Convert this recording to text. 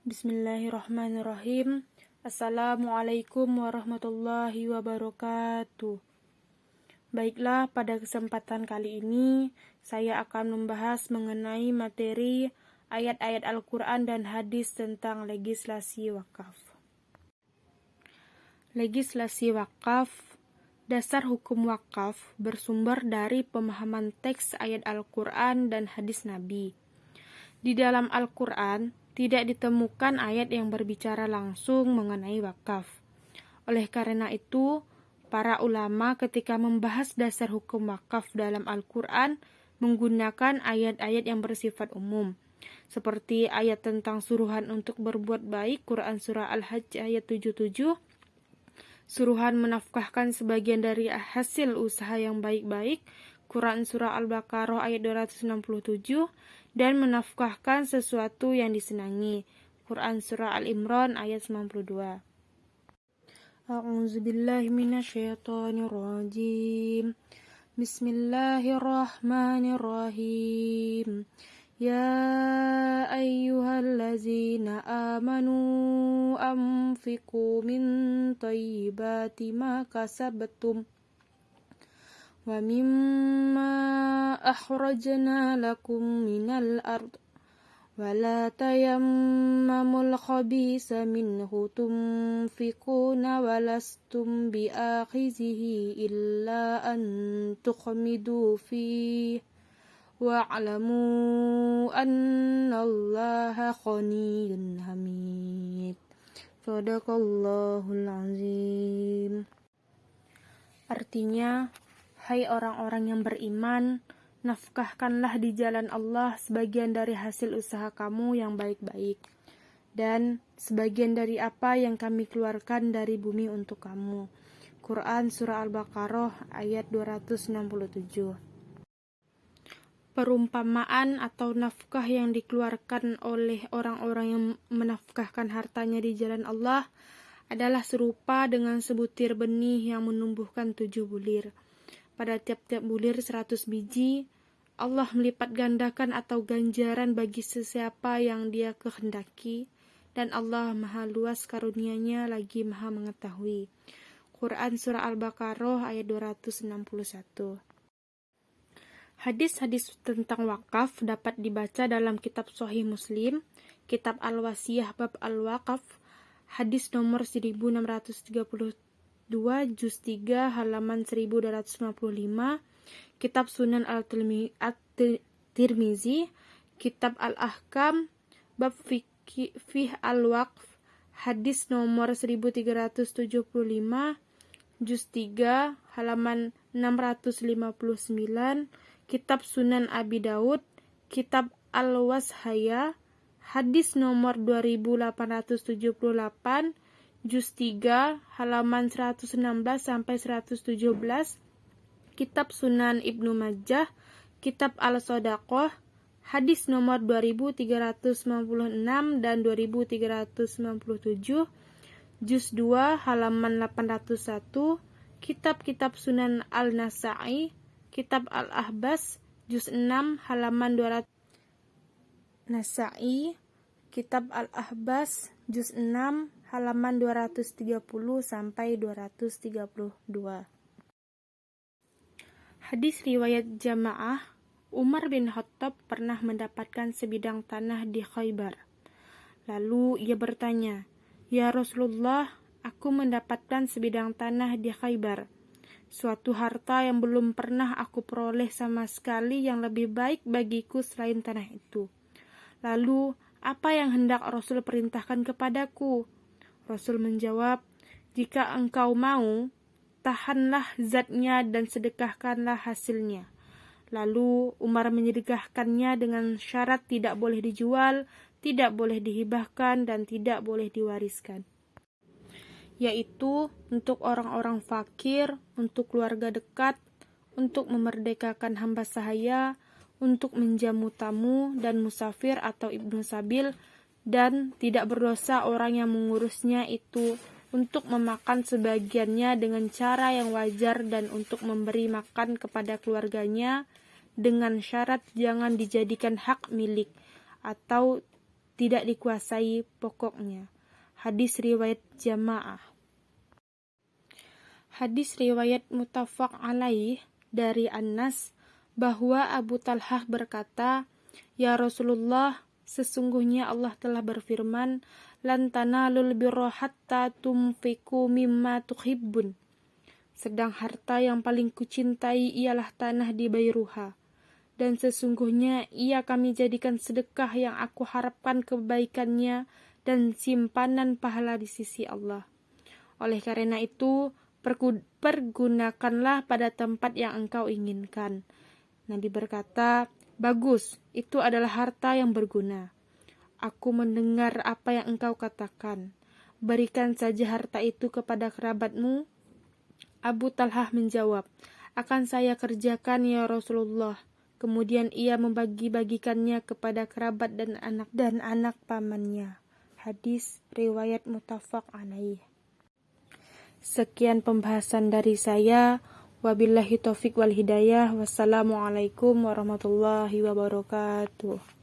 Bismillahirrahmanirrahim. Assalamualaikum warahmatullahi wabarakatuh. Baiklah, pada kesempatan kali ini saya akan membahas mengenai materi ayat-ayat Al-Quran dan hadis tentang legislasi wakaf. Legislasi wakaf, dasar hukum wakaf bersumber dari pemahaman teks ayat Al-Quran dan hadis Nabi. Di dalam Al-Quran tidak ditemukan ayat yang berbicara langsung mengenai wakaf. Oleh karena itu, para ulama ketika membahas dasar hukum wakaf dalam Al-Quran menggunakan ayat-ayat yang bersifat umum, seperti ayat tentang suruhan untuk berbuat baik, Quran Surah Al-Hajj ayat 77, suruhan menafkahkan sebagian dari hasil usaha yang baik-baik, Quran Surah Al-Baqarah ayat 267, dan menafkahkan sesuatu yang disenangi, Quran Surah Al-Imran ayat 92. A'udzubillahi minasyaitonirrajim. Bismillahirrahmanirrahim. Ya ayyuhallazina amanu anfiqu min thayyibati ma kasabtum wa mimma akhrajna lakum minal ard wa la tayammamul khabisa minhu tunfiquna wa lastum bi'akhizihi illa an tukhmidu fihi wa'lamu annallaha ghaniyyun hamid. Shadaqallahul azim. Artinya, hai orang-orang yang beriman, nafkahkanlah di jalan Allah sebagian dari hasil usaha kamu yang baik-baik, dan sebagian dari apa yang kami keluarkan dari bumi untuk kamu. Quran Surah Al-Baqarah ayat 267. Perumpamaan atau nafkah yang dikeluarkan oleh orang-orang yang menafkahkan hartanya di jalan Allah adalah serupa dengan sebutir benih yang menumbuhkan 7 bulir. Pada tiap-tiap bulir 100 biji, Allah melipat gandakan atau ganjaran bagi sesiapa yang Dia kehendaki, dan Allah Maha luas karunia-Nya lagi Maha mengetahui. Quran Surah Al-Baqarah ayat 261. Hadis-hadis tentang wakaf dapat dibaca dalam kitab Sahih Muslim, kitab Al-Wasiyah bab Al-Waqaf, hadis nomor 1632, juz 3, halaman 1255, kitab Sunan At-Tirmizi, kitab Al-Ahkam, bab Fiqh Al-Waqf, hadis nomor 1375, juz 3, halaman 659, kitab Sunan Abi Daud, kitab Al-Washaya, hadis nomor 2878, juz 3, halaman 116-117, kitab Sunan Ibnu Majah, kitab Al-Shadaqah, hadis nomor 2396 dan 2397, juz 2, halaman 801, kitab-kitab Sunan Al-Nasa'i, kitab Al-Ahbas, juz 6, halaman 200. Nasa'i, kitab Al-Ahbas, juz 6, halaman 230-232. Hadis riwayat jamaah, Umar bin Khattab pernah mendapatkan sebidang tanah di Khaybar. Lalu ia bertanya, "Ya Rasulullah, aku mendapatkan sebidang tanah di Khaybar, suatu harta yang belum pernah aku peroleh sama sekali yang lebih baik bagiku selain tanah itu. Lalu, apa yang hendak Rasul perintahkan kepadaku?" Rasul menjawab, "Jika engkau mau, tahanlah zatnya dan sedekahkanlah hasilnya." Lalu Umar menyedekahkannya dengan syarat tidak boleh dijual, tidak boleh dihibahkan, dan tidak boleh diwariskan, yaitu untuk orang-orang fakir, untuk keluarga dekat, untuk memerdekakan hamba sahaya, untuk menjamu tamu dan musafir atau ibnu sabil, dan tidak berdosa orang yang mengurusnya itu untuk memakan sebagiannya dengan cara yang wajar dan untuk memberi makan kepada keluarganya dengan syarat jangan dijadikan hak milik atau tidak dikuasai pokoknya. Hadis riwayat jamaah. Hadis riwayat muttafaq alaih dari Anas bahwa Abu Talhah berkata, "Ya Rasulullah, sesungguhnya Allah telah berfirman, lan tanalul birra hatta tunfiqu mimma tuhibbun." Sedang harta yang paling kucintai ialah tanah di Bairuha. Dan sesungguhnya ia kami jadikan sedekah yang aku harapkan kebaikannya dan simpanan pahala di sisi Allah. Oleh karena itu, pergunakanlah pada tempat yang engkau inginkan. Nabi berkata, "Bagus, itu adalah harta yang berguna. Aku mendengar apa yang engkau katakan. Berikan saja harta itu kepada kerabatmu." Abu Talhah menjawab, "Akan saya kerjakan ya Rasulullah." Kemudian ia membagi-bagikannya kepada kerabat dan anak pamannya. Hadis riwayat muttafaq alaih. Sekian pembahasan dari saya. Wabillahi taufik wal hidayah. Wassalamualaikum warahmatullahi wabarakatuh.